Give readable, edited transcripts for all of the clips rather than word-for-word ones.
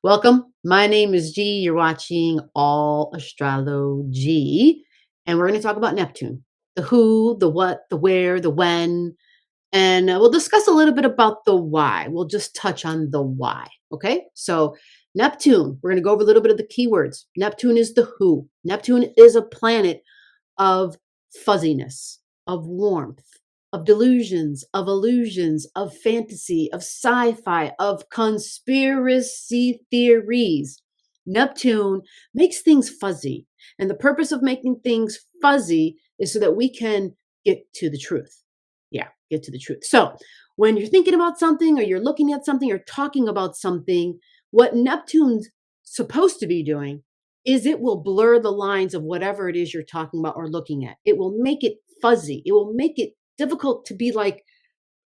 Welcome. My name is G. You're watching All Astrology, and we're going to talk about Neptune, the who, the what, the where, the when, and we'll discuss a little bit about the why. We'll just touch on the why. Okay. So, Neptune, we're going to go over a little bit of the keywords. Neptune is the who. Neptune is a planet of fuzziness, of warmth, of delusions, of illusions, of fantasy, of sci fi, of conspiracy theories. Neptune makes things fuzzy. And the purpose of making things fuzzy is so that we can get to the truth. Yeah, get to the truth. So when you're thinking about something or you're looking at something or talking about something, what Neptune's supposed to be doing is it will blur the lines of whatever it is you're talking about or looking at. It will make it fuzzy. It will make it difficult to be like,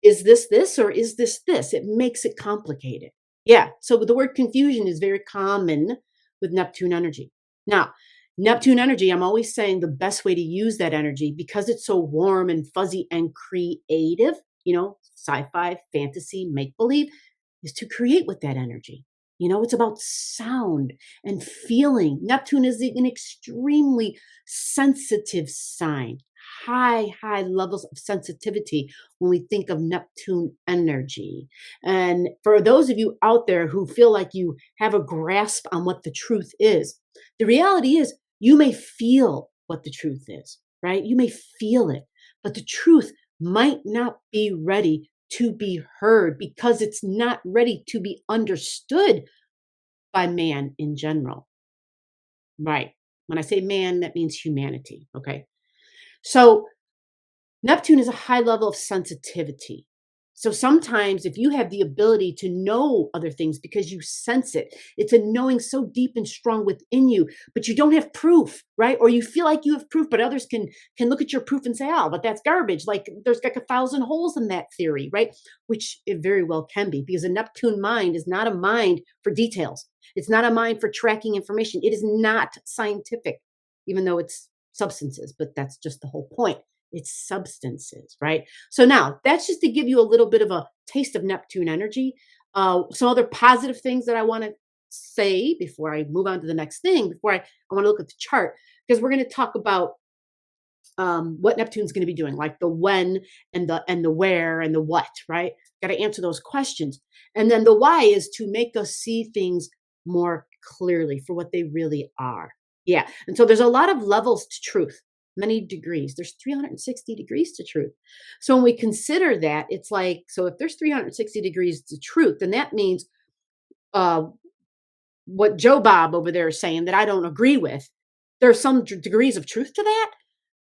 is this or is this? It makes it complicated. Yeah. So the word confusion is very common with Neptune energy. Now, Neptune energy, I'm always saying the best way to use that energy because it's so warm and fuzzy and creative, sci fi, fantasy, make believe, is to create with that energy. It's about sound and feeling. Neptune is an extremely sensitive sign, high levels of sensitivity when we think of Neptune energy. And for those of you out there who feel like you have a grasp on what the truth is, the reality is you may feel what the truth is, right? You may feel it, but the truth might not be ready to be heard because it's not ready to be understood by man in general. Right. When I say man, that means humanity. Okay. So Neptune is a high level of sensitivity. So sometimes, if you have the ability to know other things because you sense it, it's a knowing so deep and strong within you, but you don't have proof, right? Or you feel like you have proof, but others can look at your proof and say, "Oh, but that's garbage." Like there's like 1,000 holes in that theory, right? Which it very well can be, because a Neptune mind is not a mind for details. It's not a mind for tracking information. It is not scientific, even though it's substances. But that's just the whole point. It's substances, right? So now that's just to give you a little bit of a taste of Neptune energy. Some other positive things that I want to say before I move on to the next thing, I want to look at the chart, because we're going to talk about what Neptune's going to be doing, like the when and the where and the what, right? Got to answer those questions. And then the why is to make us see things more clearly for what they really are. Yeah. And so there's a lot of levels to truth, many degrees. There's 360 degrees to truth. So when we consider that, it's like, so if there's 360 degrees to truth, then that means uh, what Joe Bob over there is saying that I don't agree with, there's some degrees of truth to that.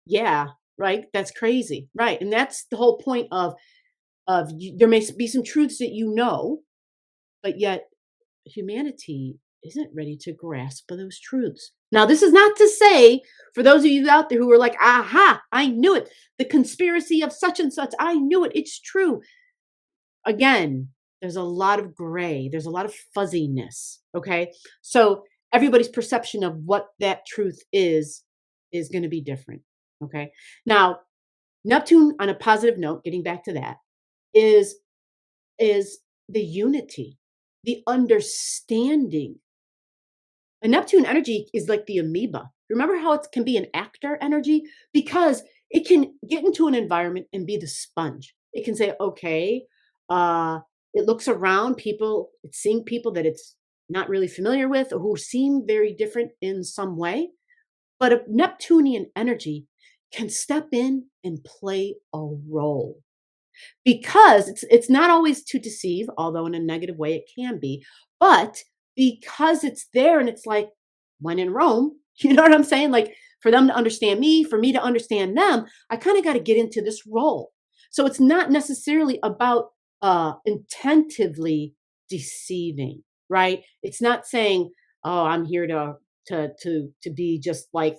Yeah, right. That's crazy. Right. And that's the whole point of there may be some truths that but yet humanity isn't ready to grasp those truths. Now, this is not to say for those of you out there who are like, aha, I knew it. The conspiracy of such and such, I knew it. It's true. Again, there's a lot of gray, there's a lot of fuzziness. Okay. So everybody's perception of what that truth is going to be different. Okay. Now, Neptune, on a positive note, getting back to that, is is the unity, the understanding. A Neptune energy is like the amoeba. Remember how it can be an actor energy? Because it can get into an environment and be the sponge. It can say, okay, uh, it looks around people, it's seeing people that it's not really familiar with or who seem very different in some way. But a Neptunian energy can step in and play a role, because it's not always to deceive, although in a negative way it can be, but because it's there and it's like when in Rome, you know what I'm saying? Like for them to understand me, for me to understand them, I kind of got to get into this role. So it's not necessarily about intentively deceiving, right? It's not saying, "Oh, I'm here to be just like,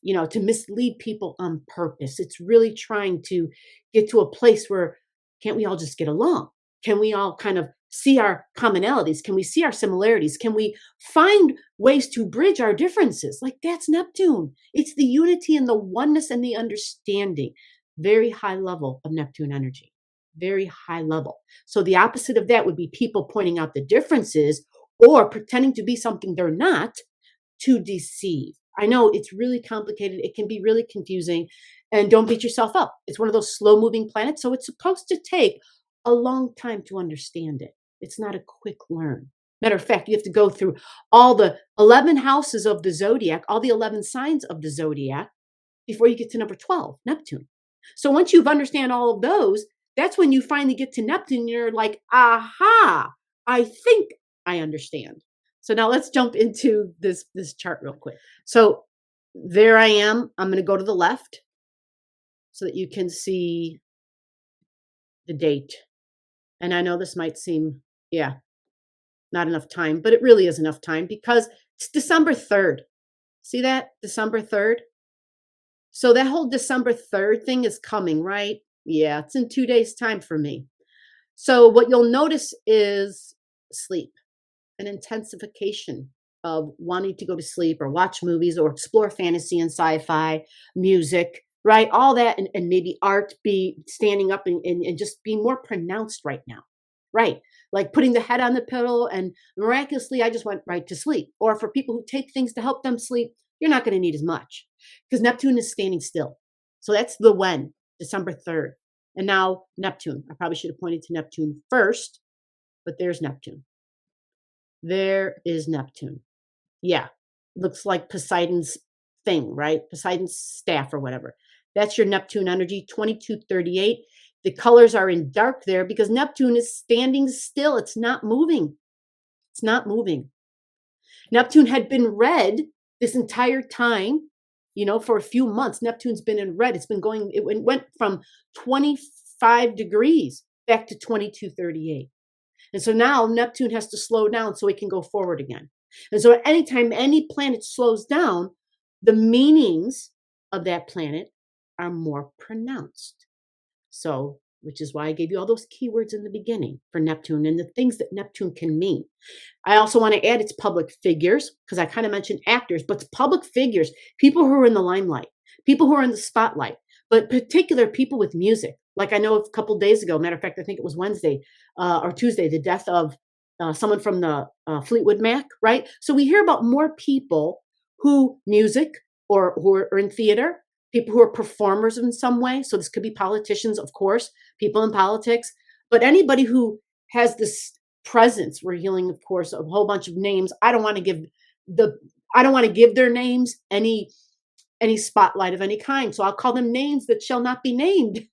to mislead people on purpose." It's really trying to get to a place where, can't we all just get along? Can we all kind of see our commonalities? Can we see our similarities? Can we find ways to bridge our differences? Like that's Neptune. It's the unity and the oneness and the understanding. Very high level of Neptune energy. Very high level. So the opposite of that would be people pointing out the differences or pretending to be something they're not to deceive. I know it's really complicated. It can be really confusing. And don't beat yourself up. It's one of those slow moving planets. So it's supposed to take a long time to understand it. It's not a quick learn. Matter of fact, you have to go through all the 11 houses of the zodiac, all the 11 signs of the zodiac before you get to number 12, Neptune. So once you've understand all of those, that's when you finally get to Neptune. And you're like, aha, I think I understand. So now let's jump into this chart real quick. So there I am. I'm going to go to the left so that you can see the date. And I know this might seem, yeah, not enough time, but it really is enough time because it's December 3rd. See that? December 3rd. So that whole December 3rd thing is coming, right? Yeah, it's in 2 days' time for me. So what you'll notice is sleep, an intensification of wanting to go to sleep or watch movies or explore fantasy and sci-fi, music, right? All that and maybe art be standing up and just be more pronounced right now, right? Like putting the head on the pillow and miraculously I just went right to sleep. Or for people who take things to help them sleep, you're not going to need as much because Neptune is standing still. So that's the when, December 3rd. And now Neptune. I probably should have pointed to Neptune first, but there's Neptune. There is Neptune. Yeah, looks like Poseidon's thing, right? Poseidon's staff or whatever. That's your Neptune energy, 2238. The colors are in dark there because Neptune is standing still. It's not moving. It's not moving. Neptune had been red this entire time, for a few months. Neptune's been in red. It's been going, it went from 25 degrees back to 2238. And so now Neptune has to slow down so it can go forward again. And so at any time any planet slows down, the meanings of that planet are more pronounced. So, which is why I gave you all those keywords in the beginning for Neptune and the things that Neptune can mean. I also want to add it's public figures because I kind of mentioned actors, but it's public figures, people who are in the limelight, people who are in the spotlight, but particular people with music. Like I know a couple days ago, matter of fact, I think it was Wednesday or Tuesday, the death of someone from the Fleetwood Mac, right? So we hear about more people who music or who are in theater, people who are performers in some way. So this could be politicians, of course, people in politics, but anybody who has this presence. We're healing, of course, a whole bunch of names. I don't want to give their names any spotlight of any kind. So I'll call them names that shall not be named.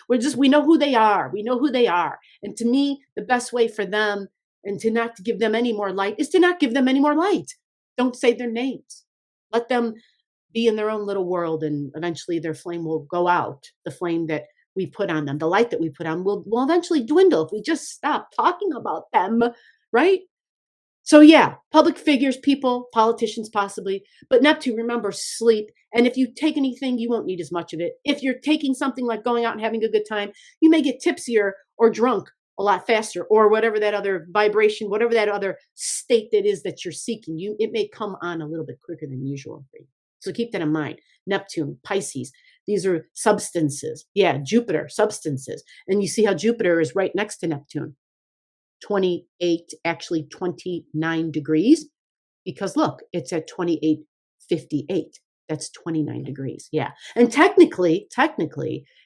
We know who they are. We know who they are. And to me, the best way for them and to not to give them any more light is to not give them any more light. Don't say their names. Let them be in their own little world and eventually their flame will go out. The flame that we put on them, the light that we put on will eventually dwindle if we just stop talking about them, right? So yeah, public figures, people, politicians possibly, but Neptune, remember, sleep. And if you take anything, you won't need as much of it. If you're taking something like going out and having a good time, you may get tipsier or drunk a lot faster or whatever that other vibration, whatever that other state that is that you're seeking. It may come on a little bit quicker than usual for you. So keep that in mind. Neptune, Pisces, these are substances. Yeah, Jupiter, substances. And you see how Jupiter is right next to Neptune. 28, actually 29 degrees, because look, it's at 2858. That's 29 degrees. Yeah. And technically,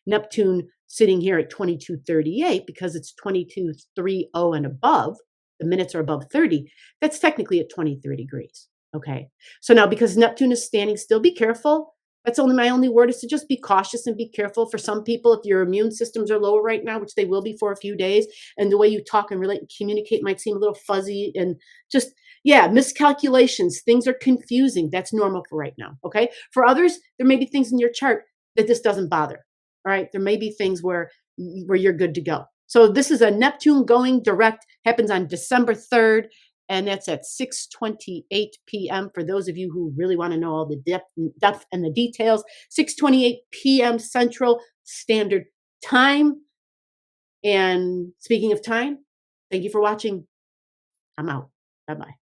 Neptune sitting here at 2238, because it's 2230 and above, the minutes are above 30, that's technically at 23 degrees. Okay. So now because Neptune is standing still, be careful. That's my only word is to just be cautious and be careful. For some people, if your immune systems are low right now, which they will be for a few days, and the way you talk and relate and communicate might seem a little fuzzy and just, yeah, miscalculations. Things are confusing. That's normal for right now. Okay. For others, there may be things in your chart that this doesn't bother. All right. There may be things where you're good to go. So this is a Neptune going direct, happens on December 3rd. And that's at 6:28 p.m. for those of you who really want to know all the depth and the details. 6:28 p.m. Central Standard Time. And speaking of time, thank you for watching. I'm out. Bye-bye.